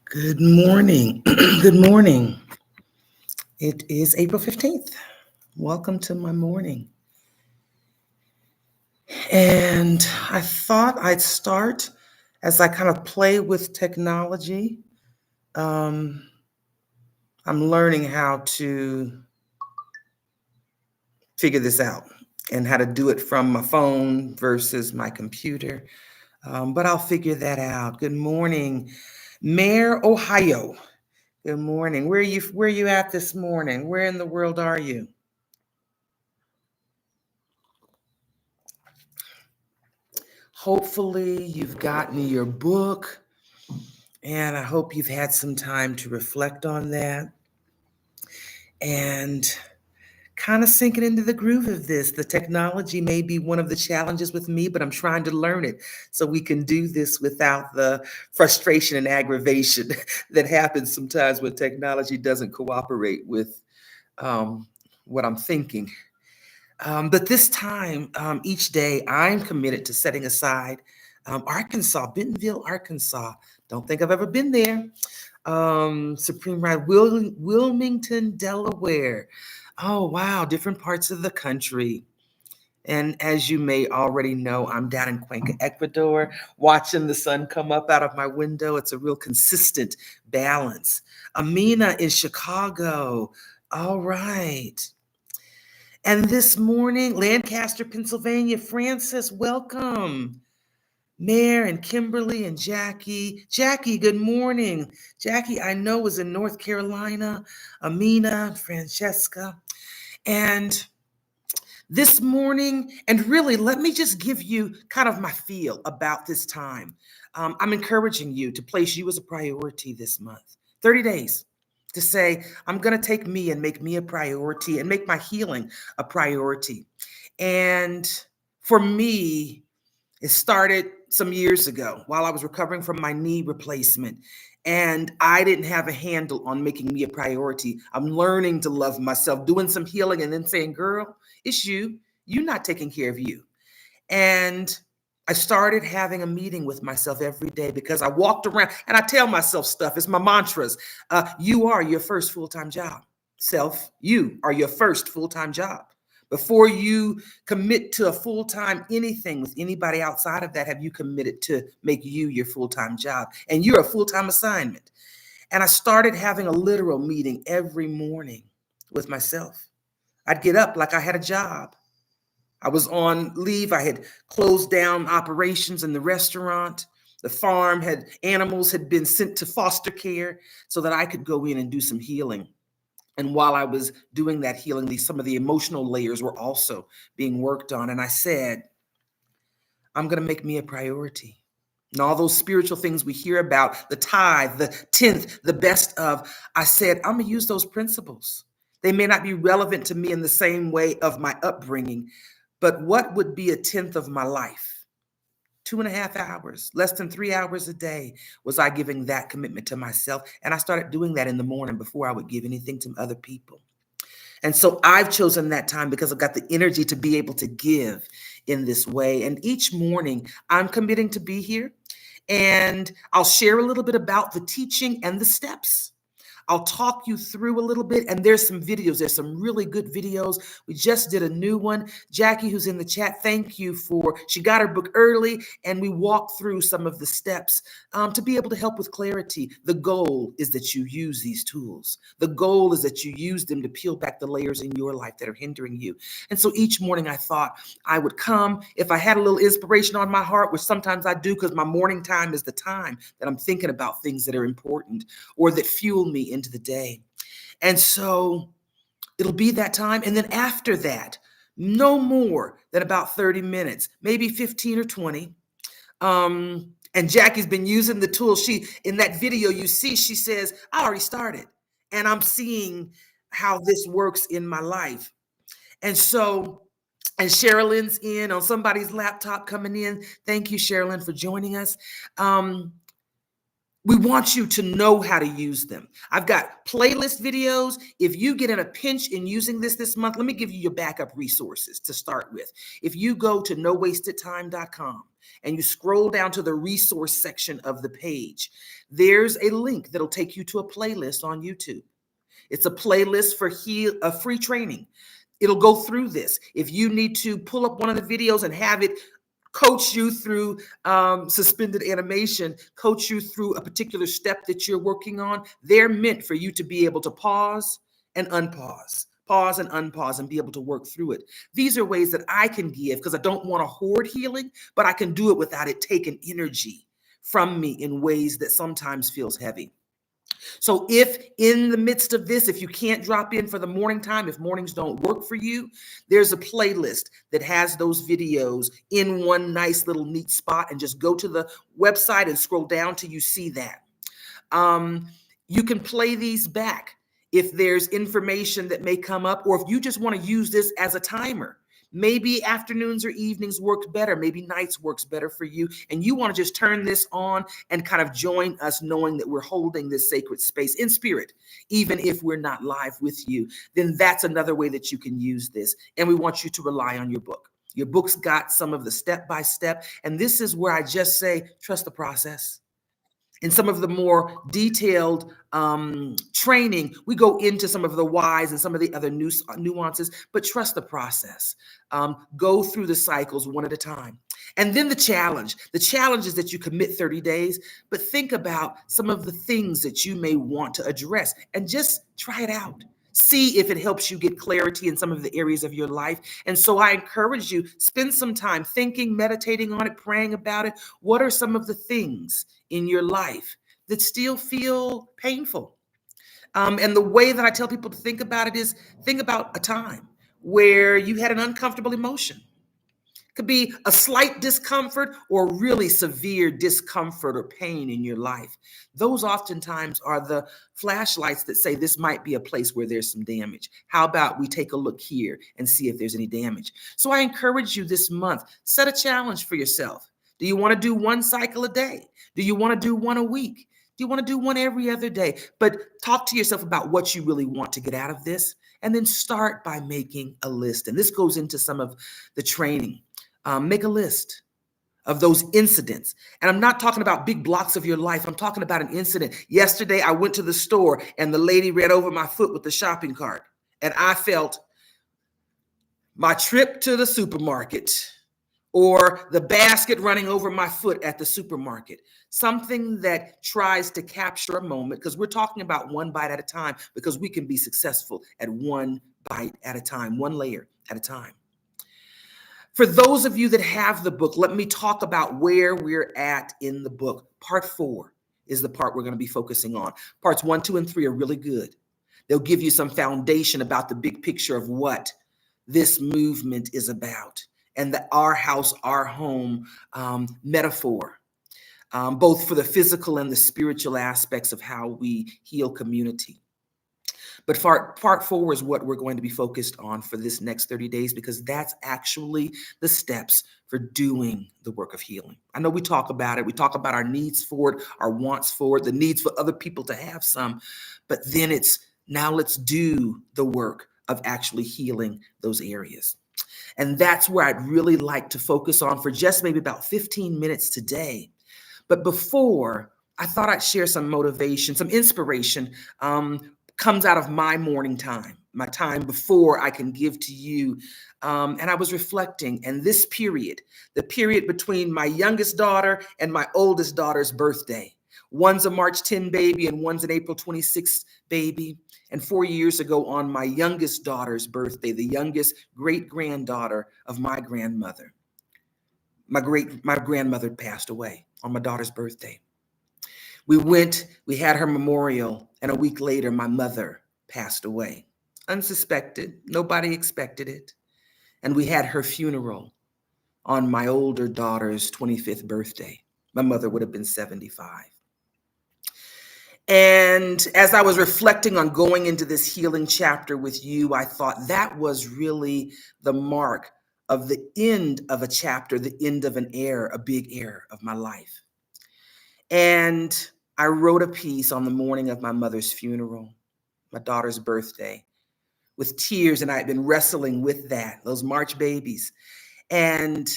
Good morning. Good morning. It is April 15th. Welcome to my morning. And I thought I'd start as I kind of play with technology. Um, I'm learning how to figure this out and how to do it from my phone versus my computer. But I'll figure that out. Good morning, Mayor, Ohio. Good morning. Where are you at this morning? Where in the world are you? Hopefully, you've gotten your book, and I hope you've had some time to reflect on that and kind of sinking into the groove of this. The technology may be one of the challenges with me, but I'm trying to learn it so we can do this without the frustration and aggravation that happens sometimes when technology doesn't cooperate with um, what I'm thinking. But this time, each day, I'm committed to setting aside Arkansas, Bentonville, Arkansas. Don't think I've ever been there. Supreme Right, Wilmington, Delaware. Oh, wow, different parts of the country. And as you may already know, I'm down in Cuenca, Ecuador, watching the sun come up out of my window. It's a real consistent balance. Amina in Chicago. All right. And this morning, Lancaster, Pennsylvania, Francis, welcome. Mayor and Kimberly and Jackie. Jackie, good morning. Jackie, I know, was in North Carolina. Amina, Francesca. And this morning, and really, let me just give you kind of my feel about this time. I'm encouraging you to place you as a priority this month, 30 days, to say, I'm going to take me and make me a priority and make my healing a priority. And for me, it started some years ago while I was recovering from my knee replacement. And I didn't have a handle on making me a priority. I'm learning to love myself, doing some healing, and then saying, girl, it's you. You're not taking care of you. And I started having a meeting with myself every day because I walked around and I tell myself stuff. It's my mantras. You are your first full-time job. Self, you are your first full-time job. Before you commit to a full-time anything with anybody outside of that, have you committed to make you your full-time job? And you're a full-time assignment. And I started having a literal meeting every morning with myself. I'd get up like I had a job. I was on leave. I had closed down operations in the restaurant. The farm animals had been sent to foster care so that I could go in and do some healing. And while I was doing that healing, some of the emotional layers were also being worked on. And I said, I'm going to make me a priority. And all those spiritual things we hear about, the tithe, the tenth, the best of, I said, I'm going to use those principles. They may not be relevant to me in the same way of my upbringing, but what would be a tenth of my life? 2.5 hours, less than 3 hours a day, was I giving that commitment to myself. And I started doing that in the morning before I would give anything to other people. And so I've chosen that time because I've got the energy to be able to give in this way. And each morning I'm committing to be here, and I'll share a little bit about the teaching and the steps. I'll talk you through a little bit, and there's some videos. There's some really good videos. We just did a new one. Jackie, who's in the chat, thank you she got her book early, and we walked through some of the steps to be able to help with clarity. The goal is that you use these tools. The goal is that you use them to peel back the layers in your life that are hindering you. And so each morning I thought I would come, if I had a little inspiration on my heart, which sometimes I do because my morning time is the time that I'm thinking about things that are important or that fuel me into the day. And so it'll be that time. And then after that, no more than about 30 minutes, maybe 15 or 20. And Jackie's been using the tool. In that video you see, she says, I already started and I'm seeing how this works in my life. And so, and Sherilyn's in on somebody's laptop coming in. Thank you, Sherilyn, for joining us. We want you to know how to use them. I've got playlist videos. If you get in a pinch in using this month, let me give you your backup resources to start with. If you go to nowastedtime.com and you scroll down to the resource section of the page, there's a link that'll take you to a playlist on YouTube. It's a playlist for free training. It'll go through this. If you need to pull up one of the videos and have it coach you through suspended animation, coach you through a particular step that you're working on, they're meant for you to be able to pause and unpause and be able to work through it. These are ways that I can give because I don't want to hoard healing, but I can do it without it taking energy from me in ways that sometimes feels heavy. So if in the midst of this, if you can't drop in for the morning time, if mornings don't work for you, there's a playlist that has those videos in one nice little neat spot, and just go to the website and scroll down till you see that. You can play these back if there's information that may come up, or if you just want to use this as a timer. Maybe afternoons or evenings work better. Maybe nights works better for you. And you want to just turn this on and kind of join us, knowing that we're holding this sacred space in spirit, even if we're not live with you. Then that's another way that you can use this. And we want you to rely on your book. Your book's got some of the step-by-step. And this is where I just say, trust the process. In some of the more detailed training, we go into some of the whys and some of the other nuances, but trust the process. Go through the cycles one at a time. And then the challenge. The challenge is that you commit 30 days, but think about some of the things that you may want to address and just try it out. See if it helps you get clarity in some of the areas of your life. And so I encourage you, spend some time thinking, meditating on it, praying about it. What are some of the things in your life that still feel painful? And the way that I tell people to think about it is, think about a time where you had an uncomfortable emotion. Could be a slight discomfort or really severe discomfort or pain in your life. Those oftentimes are the flashlights that say this might be a place where there's some damage. How about we take a look here and see if there's any damage? So I encourage you this month, set a challenge for yourself. Do you want to do one cycle a day? Do you want to do one a week? Do you want to do one every other day? But talk to yourself about what you really want to get out of this, and then start by making a list. And this goes into some of the training. Make a list of those incidents. And I'm not talking about big blocks of your life. I'm talking about an incident. Yesterday, I went to the store and the lady ran over my foot with the shopping cart. And I felt my trip to the supermarket, or the basket running over my foot at the supermarket. Something that tries to capture a moment, because we're talking about one bite at a time, because we can be successful at one bite at a time, one layer at a time. For those of you that have the book, let me talk about where we're at in the book. Part 4 is the part we're going to be focusing on. Parts 1, 2, and 3 are really good. They'll give you some foundation about the big picture of what this movement is about, and the our house, our home metaphor, both for the physical and the spiritual aspects of how we heal community. But part 4 is what we're going to be focused on for this next 30 days, because that's actually the steps for doing the work of healing. I know we talk about it. We talk about our needs for it, our wants for it, the needs for other people to have some. But then it's, now let's do the work of actually healing those areas. And that's where I'd really like to focus on for just maybe about 15 minutes today. But before, I thought I'd share some motivation, some inspiration, comes out of my morning time, my time before I can give to you. And I was reflecting, and this period, the period between my youngest daughter and my oldest daughter's birthday. One's a March 10 baby and one's an April 26 baby. And 4 years ago, on my youngest daughter's birthday, the youngest great-granddaughter of my grandmother, my grandmother passed away on my daughter's birthday. We had her memorial, and a week later, my mother passed away. Unsuspected, nobody expected it. And we had her funeral on my older daughter's 25th birthday. My mother would have been 75. And as I was reflecting on going into this healing chapter with you, I thought that was really the mark of the end of a chapter, the end of an era, a big era of my life. And I wrote a piece on the morning of my mother's funeral, my daughter's birthday, with tears, and I had been wrestling with that, those March babies. And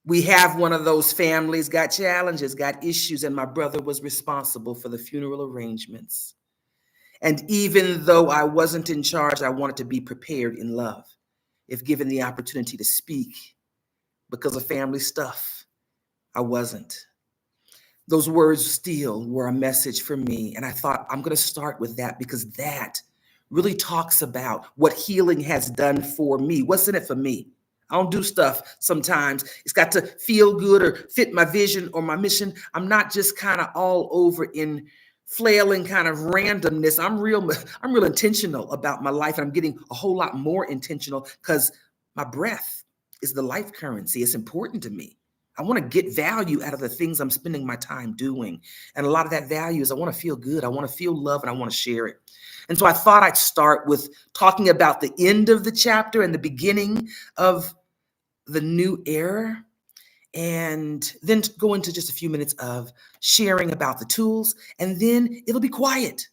we have one of those families, got challenges, got issues, and my brother was responsible for the funeral arrangements. And even though I wasn't in charge, I wanted to be prepared in love, if given the opportunity to speak. Because of family stuff, I wasn't. Those words still were a message for me. And I thought, I'm going to start with that because that really talks about what healing has done for me. What's in it for me? I don't do stuff sometimes. It's got to feel good or fit my vision or my mission. I'm not just kind of all over in flailing kind of randomness. I'm real intentional about my life, and I'm getting a whole lot more intentional because my breath is the life currency. It's important to me. I want to get value out of the things I'm spending my time doing. And a lot of that value is I want to feel good. I want to feel love, and I want to share it. And so I thought I'd start with talking about the end of the chapter and the beginning of the new era, and then go into just a few minutes of sharing about the tools, and then it'll be quiet.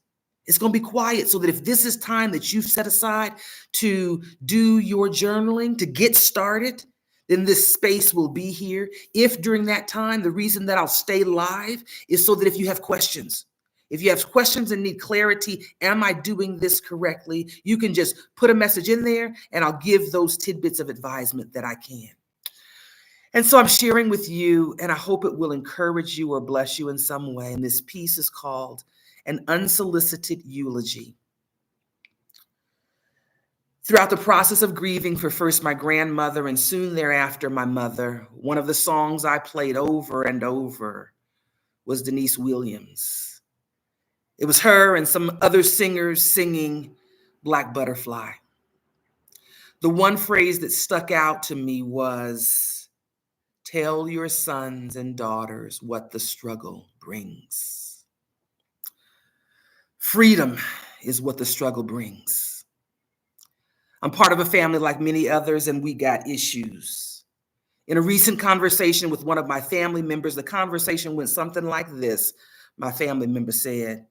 It's going to be quiet so that if this is time that you've set aside to do your journaling, to get started, then this space will be here. If during that time, the reason that I'll stay live is so that if you have questions, and need clarity, am I doing this correctly? You can just put a message in there and I'll give those tidbits of advisement that I can. And so I'm sharing with you, and I hope it will encourage you or bless you in some way. And this piece is called An Unsolicited Eulogy. Throughout the process of grieving for first my grandmother and soon thereafter my mother, one of the songs I played over and over was Denise Williams. It was her and some other singers singing Black Butterfly. The one phrase that stuck out to me was, "Tell your sons and daughters what the struggle brings." Freedom is what the struggle brings. I'm part of a family like many others, and we got issues. In a recent conversation with one of my family members, the conversation went something like this. My family member said,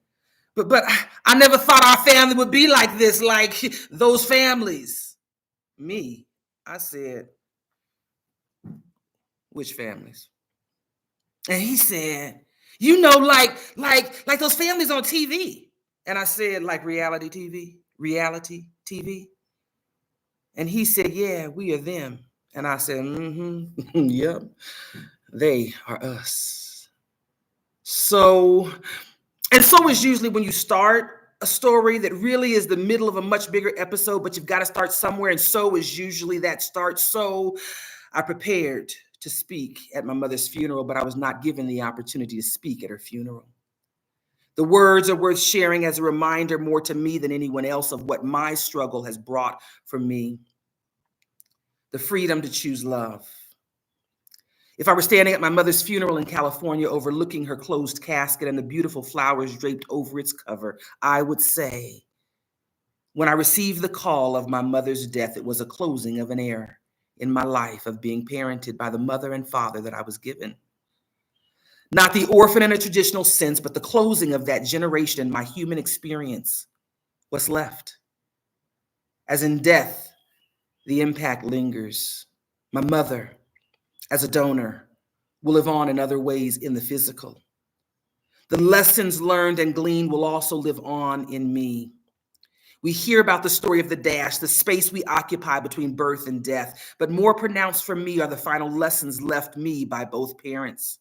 but I never thought our family would be like this, like those families. Me, I said, which families? And he said, like those families on TV. And I said, like reality TV. And he said, yeah, we are them. And I said, yep, they are us. So is usually when you start a story that really is the middle of a much bigger episode, but you've got to start somewhere. And so is usually that start. So I prepared to speak at my mother's funeral, but I was not given the opportunity to speak at her funeral. The words are worth sharing as a reminder more to me than anyone else of what my struggle has brought for me. The freedom to choose love. If I were standing at my mother's funeral in California, overlooking her closed casket and the beautiful flowers draped over its cover, I would say, when I received the call of my mother's death, it was a closing of an era in my life of being parented by the mother and father that I was given. Not the orphan in a traditional sense, but the closing of that generation in my human experience. What's left? As in death, the impact lingers. My mother, as a donor, will live on in other ways in the physical. The lessons learned and gleaned will also live on in me. We hear about the story of the dash, the space we occupy between birth and death, but more pronounced for me are the final lessons left me by both parents.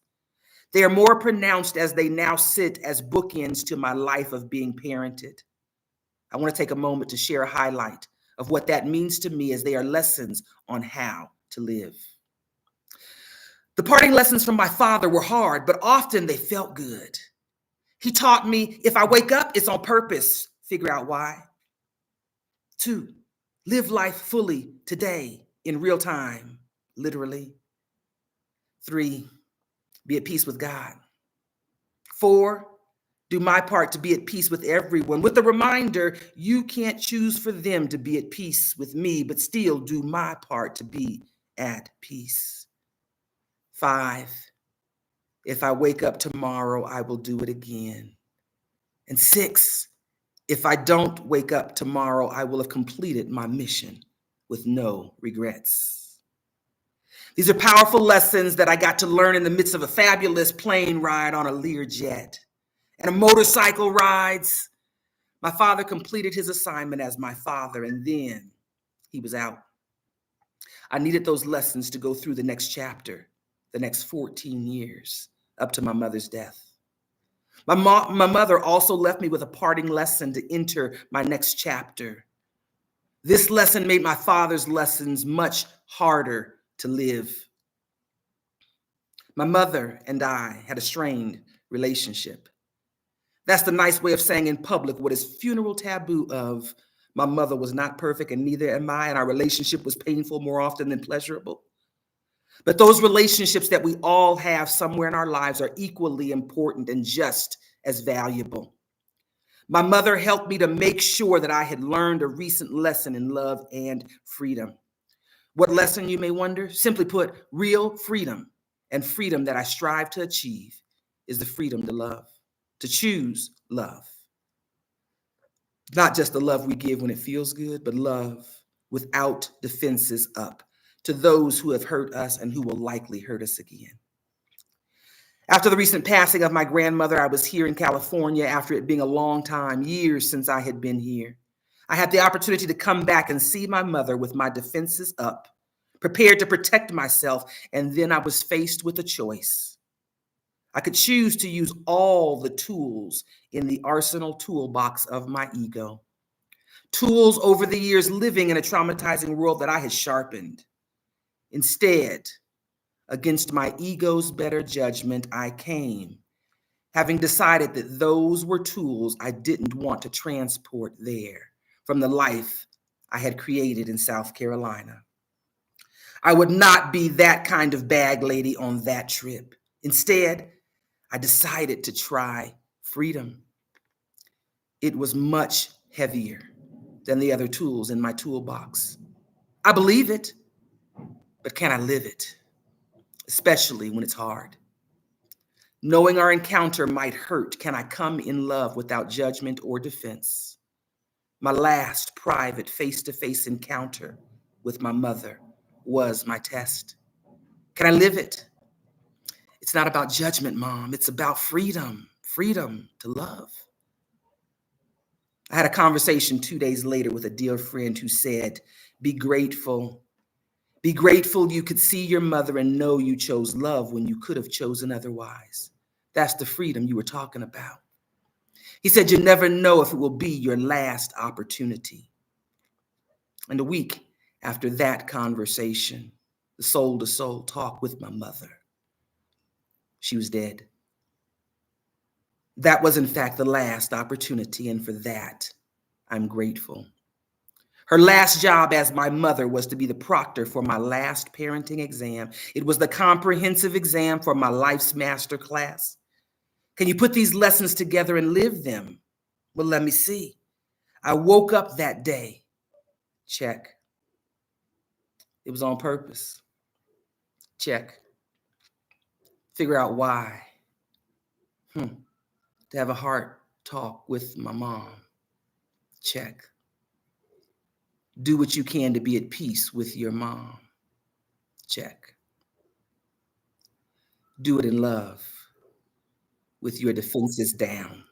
They are more pronounced as they now sit as bookends to my life of being parented. I want to take a moment to share a highlight of what that means to me, as they are lessons on how to live. The parting lessons from my father were hard, but often they felt good. He taught me, if I wake up, it's on purpose. Figure out why. 2, live life fully today in real time, literally. 3, be at peace with God. 4, do my part to be at peace with everyone, with the reminder you can't choose for them to be at peace with me, but still do my part to be at peace. 5, If I wake up tomorrow, I will do it again. And 6, if I don't wake up tomorrow, I will have completed my mission with no regrets. These are powerful lessons that I got to learn in the midst of a fabulous plane ride on a Learjet and a motorcycle rides. My father completed his assignment as my father, and then he was out. I needed those lessons to go through the next chapter, the next 14 years, up to my mother's death. My mother also left me with a parting lesson to enter my next chapter. This lesson made my father's lessons much harder to live. My mother and I had a strained relationship. That's the nice way of saying in public what is funeral taboo of. My mother was not perfect and neither am I, and our relationship was painful more often than pleasurable. But those relationships that we all have somewhere in our lives are equally important and just as valuable. My mother helped me to make sure that I had learned a recent lesson in love and freedom. What lesson, you may wonder? Simply put, real freedom and freedom that I strive to achieve is the freedom to love, to choose love. Not just the love we give when it feels good, but love without defenses up to those who have hurt us and who will likely hurt us again. After the recent passing of my grandmother, I was here in California after it being a long time, years since I had been here. I had the opportunity to come back and see my mother with my defenses up, prepared to protect myself, and then I was faced with a choice. I could choose to use all the tools in the arsenal toolbox of my ego. Tools over the years living in a traumatizing world that I had sharpened. Instead, against my ego's better judgment, I came, having decided that those were tools I didn't want to transport there from the life I had created in South Carolina. I would not be that kind of bag lady on that trip. Instead, I decided to try freedom. It was much heavier than the other tools in my toolbox. I believe it, but can I live it? Especially when it's hard. Knowing our encounter might hurt, can I come in love without judgment or defense? My last private face-to-face encounter with my mother was my test. Can I live it? It's not about judgment, Mom. It's about freedom, freedom to love. I had a conversation 2 days later with a dear friend who said, be grateful. Be grateful you could see your mother and know you chose love when you could have chosen otherwise. That's the freedom you were talking about. He said, you never know if it will be your last opportunity. And a week after that conversation, the soul-to-soul talk with my mother, she was dead. That was, in fact, the last opportunity, and for that, I'm grateful. Her last job as my mother was to be the proctor for my last parenting exam. It was the comprehensive exam for my life's master class. Can you put these lessons together and live them? Well, let me see. I woke up that day. Check. It was on purpose. Check. Figure out why. To have a heart talk with my mom. Check. Do what you can to be at peace with your mom. Check. Do it in love with your defenses down.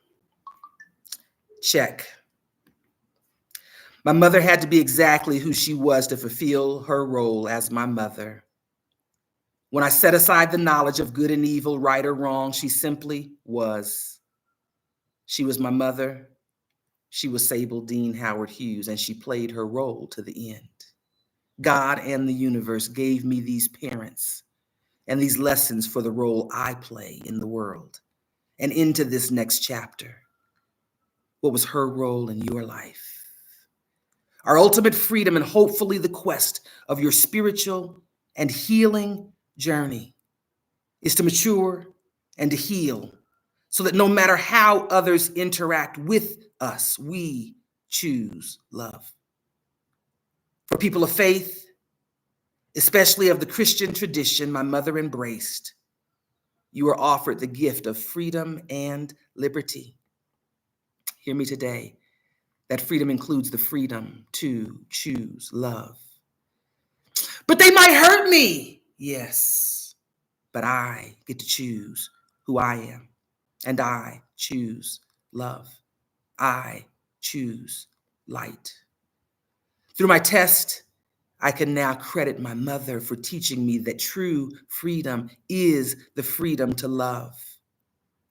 Check. My mother had to be exactly who she was to fulfill her role as my mother. When I set aside the knowledge of good and evil, right or wrong, she simply was. She was my mother. She was Sable Dean Howard Hughes, and she played her role to the end. God and the universe gave me these parents and these lessons for the role I play in the world and into this next chapter. What was her role in your life? Our ultimate freedom and hopefully the quest of your spiritual and healing journey is to mature and to heal so that no matter how others interact with us, we choose love. For people of faith, especially of the Christian tradition my mother embraced, You are offered the gift of freedom and liberty. Hear me today. That freedom includes the freedom to choose love. But they might hurt me. Yes, but I get to choose who I am. And I choose love. I choose light. Through my test, I can now credit my mother for teaching me that true freedom is the freedom to love.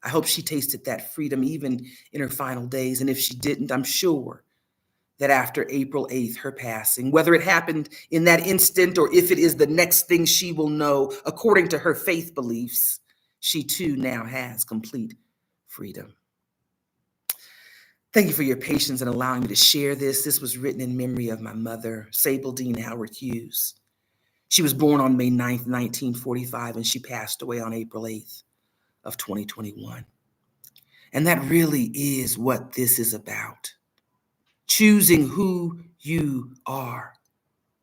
I hope she tasted that freedom even in her final days. And if she didn't, I'm sure that after April 8th, her passing, whether it happened in that instant or if it is the next thing she will know, according to her faith beliefs, she too now has complete freedom. Thank you for your patience in allowing me to share this. This was written in memory of my mother, Sable Dean Howard Hughes. She was born on May 9th, 1945, and she passed away on April 8th of 2021. And that really is what this is about. Choosing who you are.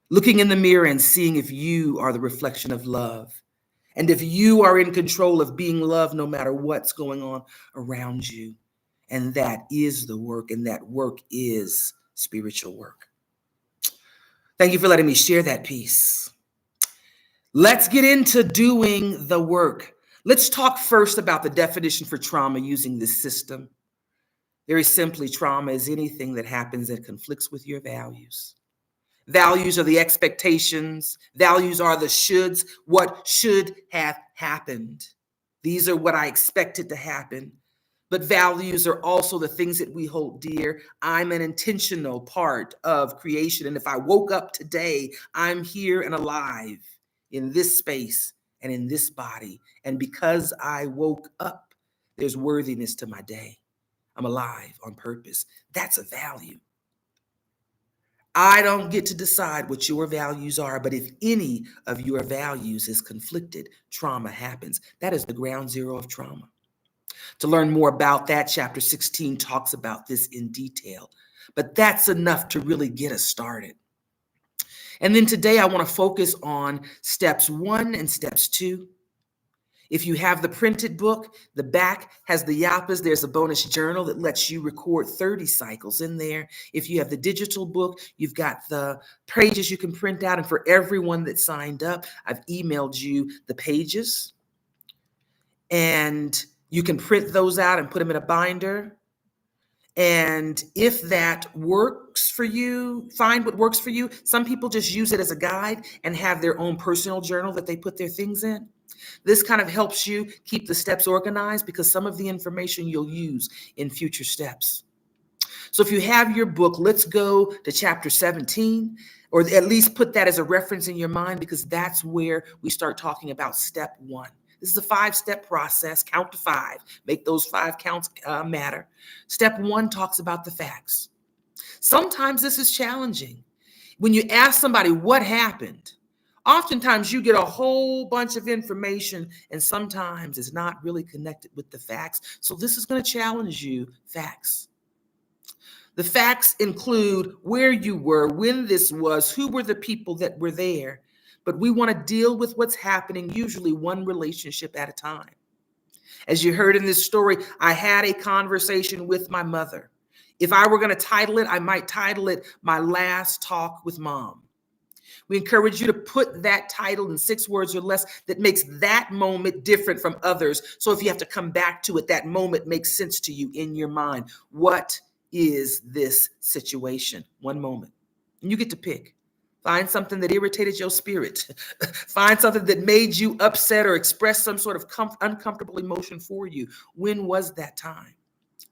Looking in the mirror and seeing if you are the reflection of love. And if you are in control of being loved no matter what's going on around you. And that is the work, and that work is spiritual work. Thank you for letting me share that piece. Let's get into doing the work. Let's talk first about the definition for trauma using this system. Very simply, trauma is anything that happens that conflicts with your values. Values are the expectations. Values are the shoulds, what should have happened. These are what I expected to happen. But values are also the things that we hold dear. I'm an intentional part of creation. And if I woke up today, I'm here and alive in this space and in this body. And because I woke up, there's worthiness to my day. I'm alive on purpose. That's a value. I don't get to decide what your values are, but if any of your values is conflicted, trauma happens. That is the ground zero of trauma. To learn more about that, chapter 16 talks about this in detail, but that's enough to really get us started. And then today I want to focus on steps 1 and steps 2. If you have the printed book, the back has the yapas. There's a bonus journal that lets you record 30 cycles in there. If you have the digital book, you've got the pages you can print out. And for everyone that signed up, I've emailed you the pages. And you can print those out and put them in a binder. And if that works for you, find what works for you. Some people just use it as a guide and have their own personal journal that they put their things in. This kind of helps you keep the steps organized because some of the information you'll use in future steps. So if you have your book, let's go to chapter 17, or at least put that as a reference in your mind because that's where we start talking about step 1. This is a 5-step process. Count to 5. Make those 5 counts matter. Step 1 talks about the facts. Sometimes this is challenging. When you ask somebody what happened, oftentimes you get a whole bunch of information and sometimes it's not really connected with the facts. So this is going to challenge you, facts. The facts include where you were, when this was, who were the people that were there. But we want to deal with what's happening, usually one relationship at a time. As you heard in this story, I had a conversation with my mother. If I were going to title it, I might title it My Last Talk with Mom. We encourage you to put that title in 6 words or less that makes that moment different from others. So if you have to come back to it, that moment makes sense to you in your mind. What is this situation? One moment. And you get to pick. Find something that irritated your spirit. Find something that made you upset or express some sort of uncomfortable emotion for you. When was that time?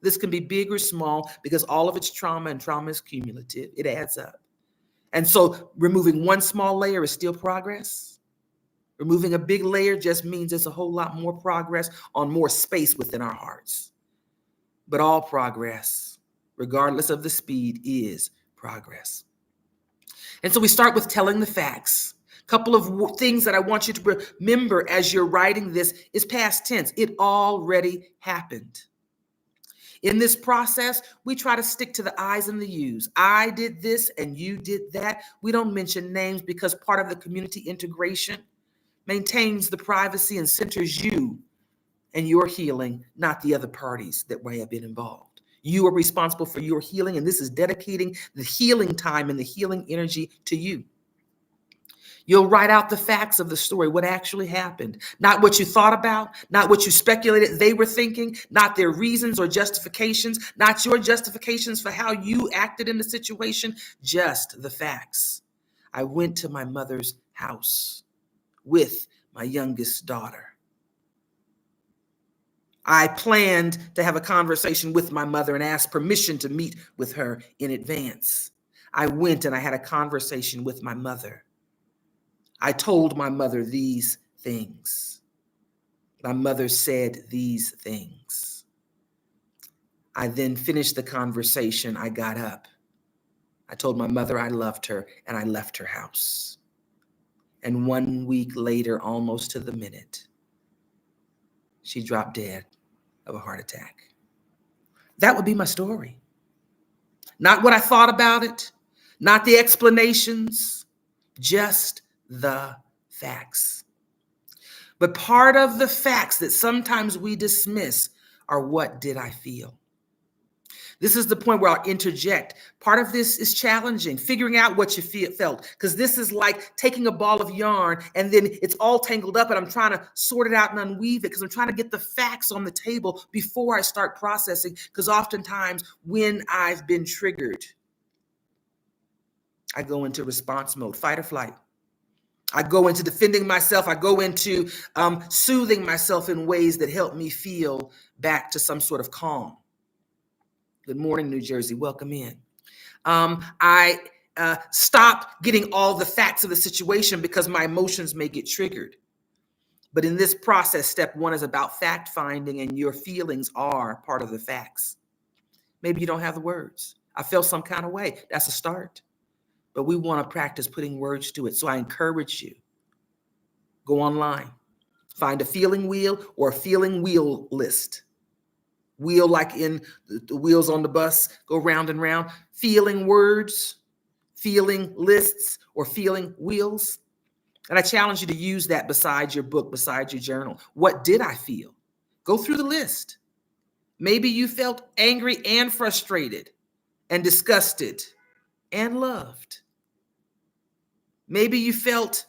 This can be big or small because all of it's trauma and trauma is cumulative. It adds up. And so removing one small layer is still progress. Removing a big layer just means there's a whole lot more progress on more space within our hearts. But all progress, regardless of the speed, is progress. And so we start with telling the facts. A couple of things that I want you to remember as you're writing this is past tense. It already happened. In this process, we try to stick to the I's and the U's. I did this and you did that. We don't mention names because part of the community integration maintains the privacy and centers you and your healing, not the other parties that may have been involved. You are responsible for your healing, and this is dedicating the healing time and the healing energy to you. You'll write out the facts of the story, what actually happened, not what you thought about, not what you speculated they were thinking, not their reasons or justifications, not your justifications for how you acted in the situation, just the facts. I went to my mother's house with my youngest daughter. I planned to have a conversation with my mother and asked permission to meet with her in advance. I went and I had a conversation with my mother. I told my mother these things. My mother said these things. I then finished the conversation. I got up. I told my mother I loved her, and I left her house. And 1 week later, almost to the minute, she dropped dead of a heart attack. That would be my story. Not what I thought about it, not the explanations, just the facts. But part of the facts that sometimes we dismiss are, what did I feel? This is the point where I'll interject. Part of this is challenging, figuring out what you felt, because this is like taking a ball of yarn and then it's all tangled up and I'm trying to sort it out and unweave it because I'm trying to get the facts on the table before I start processing, because oftentimes when I've been triggered, I go into response mode, fight or flight. I go into defending myself. I go into soothing myself in ways that help me feel back to some sort of calm. Good morning, New Jersey. Welcome in. I stop getting all the facts of the situation because my emotions may get triggered. But in this process, step one is about fact finding, and your feelings are part of the facts. Maybe you don't have the words. I felt some kind of way. That's a start. But we want to practice putting words to it. So I encourage you, go online, find a feeling wheel or a feeling wheel list. Wheel like in the wheels on the bus go round and round. Feeling words, feeling lists, or feeling wheels. And I challenge you to use that beside your book, beside your journal. What did I feel? Go through the list. Maybe you felt angry and frustrated and disgusted and loved. Maybe you felt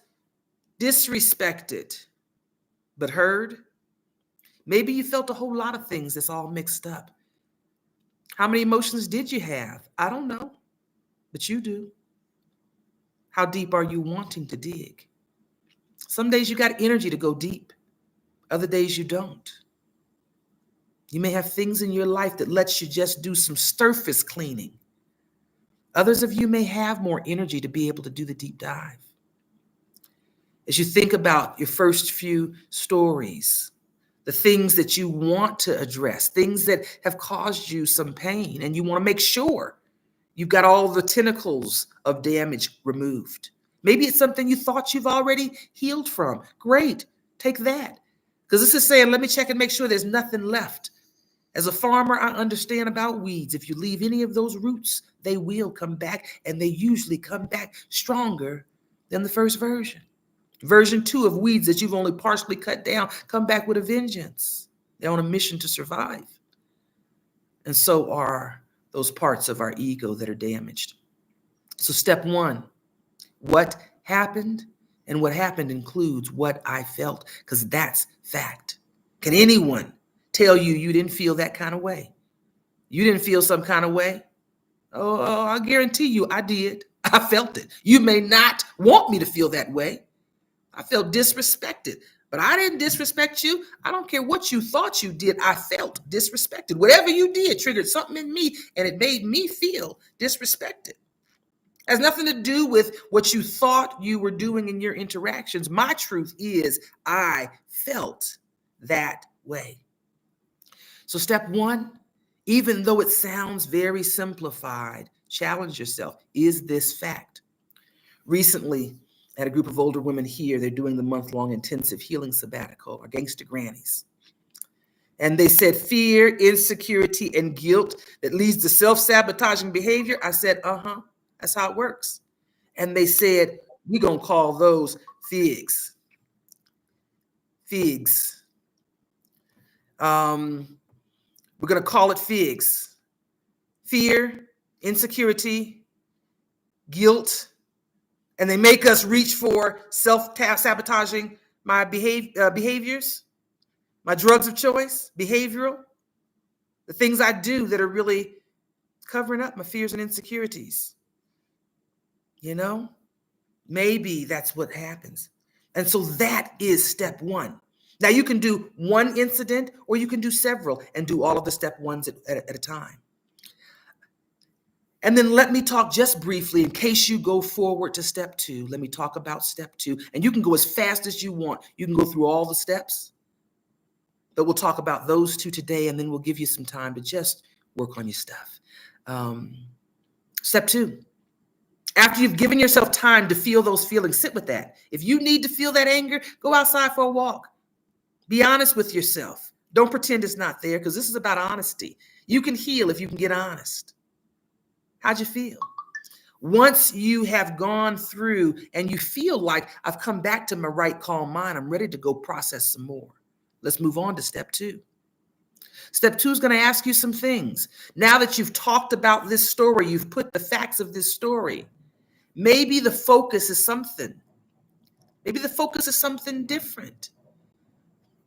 disrespected but heard. Maybe you felt a whole lot of things that's all mixed up. How many emotions did you have? I don't know, but you do. How deep are you wanting to dig? Some days you got energy to go deep. Other days you don't. You may have things in your life that lets you just do some surface cleaning. Others of you may have more energy to be able to do the deep dive. As you think about your first few stories, the things that you want to address, things that have caused you some pain, and you want to make sure you've got all the tentacles of damage removed. Maybe it's something you thought you've already healed from. Great, take that. Because this is saying, let me check and make sure there's nothing left. As a farmer, I understand about weeds. If you leave any of those roots, they will come back, and they usually come back stronger than the first version. Version 2 of weeds that you've only partially cut down come back with a vengeance. They're on a mission to survive. And so are those parts of our ego that are damaged. So step 1, what happened? And what happened includes what I felt, because that's fact. Can anyone tell you you didn't feel that kind of way? You didn't feel some kind of way? Oh, I guarantee you I did. I felt it. You may not want me to feel that way. I felt disrespected, but I didn't disrespect you. I don't care what you thought you did. I felt disrespected. Whatever you did triggered something in me, and it made me feel disrespected. It has nothing to do with what you thought you were doing in your interactions. My truth is I felt that way. So step 1, even though it sounds very simplified, challenge yourself. Is this fact? Recently, I had a group of older women here. They're doing the month-long intensive healing sabbatical, or gangster grannies. And they said fear, insecurity, and guilt that leads to self-sabotaging behavior. I said, that's how it works. And they said, we're going to call those figs. Figs. We're going to call it FIGS: fear, insecurity, guilt, and they make us reach for self-sabotaging my behaviors, my drugs of choice, behavioral, the things I do that are really covering up my fears and insecurities. You know, maybe that's what happens. And so that is step one. Now you can do one incident or you can do several and do all of the step ones at a time. And then let me talk just briefly, in case you go forward to step two, let me talk about step two. And you can go as fast as you want. You can go through all the steps, but we'll talk about those two today, and then we'll give you some time to just work on your stuff. Step two, after you've given yourself time to feel those feelings, sit with that. If you need to feel that anger, go outside for a walk. Be honest with yourself. Don't pretend it's not there, because this is about honesty. You can heal if you can get honest. How'd you feel? Once you have gone through and you feel like I've come back to my right calm mind, I'm ready to go process some more. Let's move on to step two. Step two is going to ask you some things. Now that you've talked about this story, you've put the facts of this story, maybe the focus is something. Maybe the focus is something different.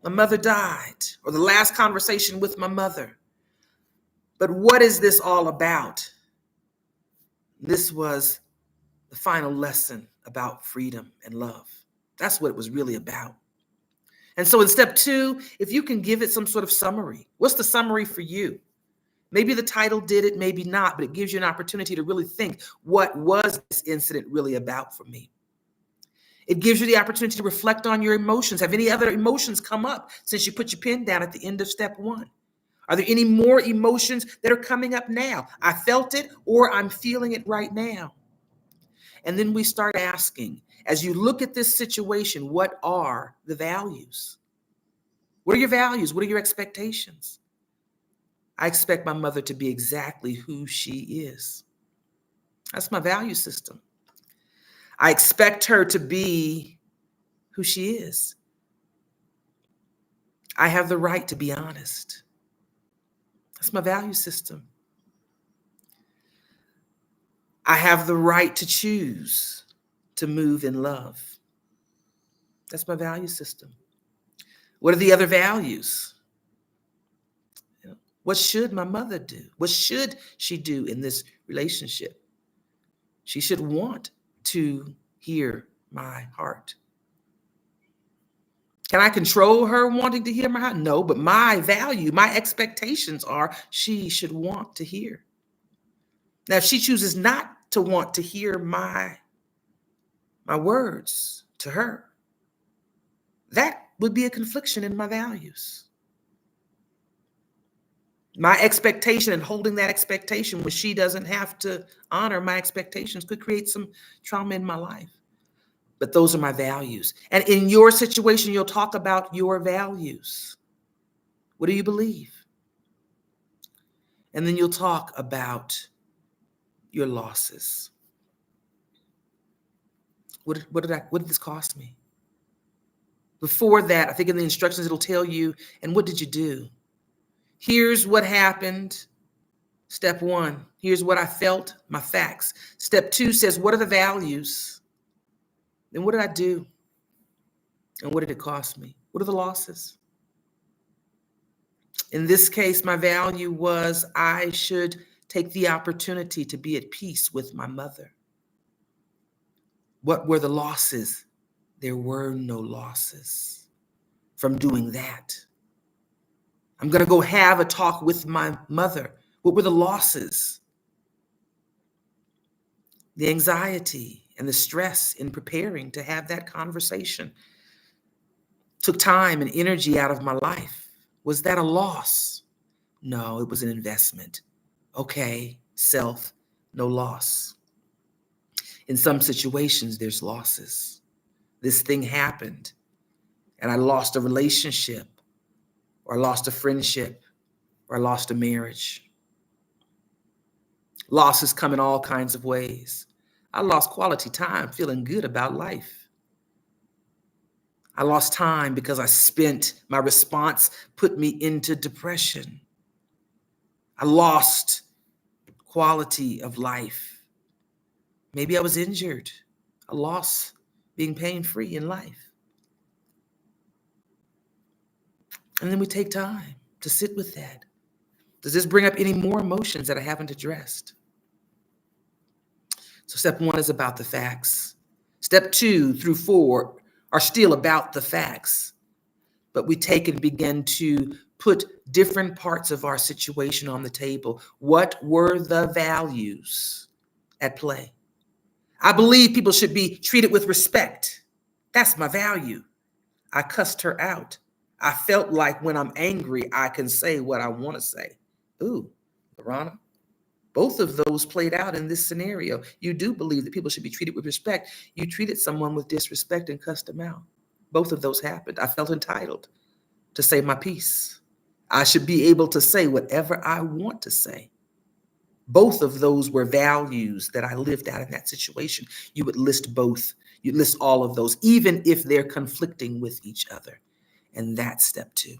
My mother died, or the last conversation with my mother. But what is this all about? This was the final lesson about freedom and love. That's what it was really about. And so in step two, if you can give it some sort of summary, what's the summary for you? Maybe the title did it, maybe not, but it gives you an opportunity to really think, what was this incident really about for me? It gives you the opportunity to reflect on your emotions. Have any other emotions come up since you put your pen down at the end of step one? Are there any more emotions that are coming up now? I felt it, or I'm feeling it right now. And then we start asking, as you look at this situation, what are the values? What are your values? What are your expectations? I expect my mother to be exactly who she is. That's my value system. I expect her to be who she is. I have the right to be honest. That's my value system. I have the right to choose to move in love. That's my value system. What are the other values? What should my mother do? What should she do in this relationship? She should want to hear my heart. Can I control her wanting to hear my heart? No, but my value, my expectations are she should want to hear. Now, if she chooses not to want to hear my words to her, that would be a confliction in my values. My expectation and holding that expectation when she doesn't have to honor my expectations could create some trauma in my life. But those are my values. And in your situation, you'll talk about your values. What do you believe? And then you'll talk about your losses. What did this cost me? Before that, I think in the instructions, it'll tell you, and what did you do? Here's what happened. Step one, here's what I felt, my facts. Step two says, what are the values? Then what did I do? And what did it cost me? What are the losses? In this case, my value was I should take the opportunity to be at peace with my mother. What were the losses? There were no losses from doing that. I'm going to go have a talk with my mother. What were the losses? The anxiety and the stress in preparing to have that conversation took time and energy out of my life. Was that a loss? No, it was an investment. Okay, self, no loss. In some situations, there's losses. This thing happened, and I lost a relationship, or I lost a friendship, or I lost a marriage. Losses come in all kinds of ways. I lost quality time feeling good about life. I lost time because my response put me into depression. I lost quality of life. Maybe I was injured. I lost being pain-free in life. And then we take time to sit with that. Does this bring up any more emotions that I haven't addressed? So step 1 is about the facts. Step 2 through 4 are still about the facts, but we take and begin to put different parts of our situation on the table. What were the values at play? I believe people should be treated with respect. That's my value. I cussed her out. I felt like when I'm angry, I can say what I want to say. Ooh, Lorana, both of those played out in this scenario. You do believe that people should be treated with respect. You treated someone with disrespect and cussed them out. Both of those happened. I felt entitled to say my piece. I should be able to say whatever I want to say. Both of those were values that I lived out in that situation. You would list both. You list all of those, even if they're conflicting with each other. And that's step 2.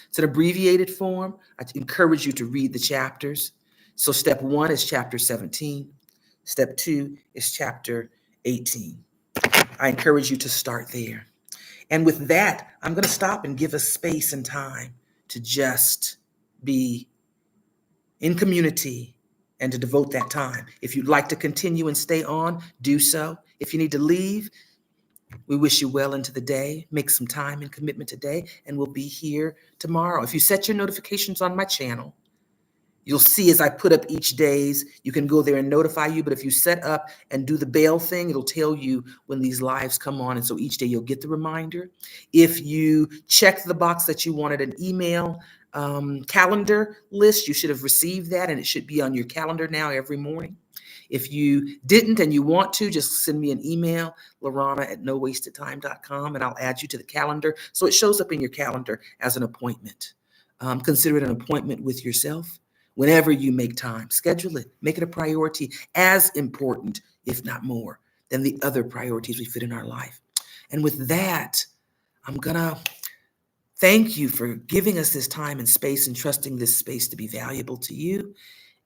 It's an abbreviated form. I encourage you to read the chapters. So step 1 is chapter 17. Step 2 is chapter 18. I encourage you to start there. And with that, I'm going to stop and give us space and time to just be in community and to devote that time. If you'd like to continue and stay on, do so. If you need to leave, we wish you well into the day. Make some time and commitment today, and we'll be here tomorrow. If you set your notifications on my channel, you'll see as I put up each days, you can go there and notify you. But if you set up and do the bell thing, it'll tell you when these lives come on. And so each day you'll get the reminder. If you check the box that you wanted an email calendar list, you should have received that, and it should be on your calendar now every morning. If you didn't and you want to, just send me an email, lorana@nowastedtime.com, and I'll add you to the calendar so it shows up in your calendar as an appointment. Consider it an appointment with yourself. Whenever you make time, schedule it, make it a priority, as important, if not more, than the other priorities we fit in our life. And with that, I'm gonna thank you for giving us this time and space and trusting this space to be valuable to you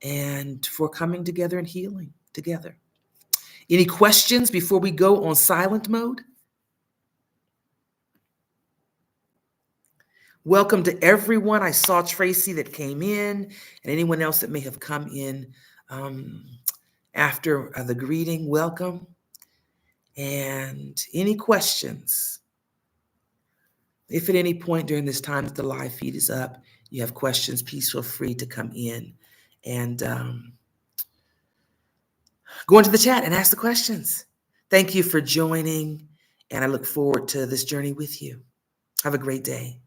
and for coming together and healing together. Any questions before we go on silent mode? Welcome to everyone. I saw Tracy that came in and anyone else that may have come in after the greeting. Welcome. And any questions? If at any point during this time that the live feed is up, you have questions, please feel free to come in and go into the chat and ask the questions. Thank you for joining, and I look forward to this journey with you. Have a great day.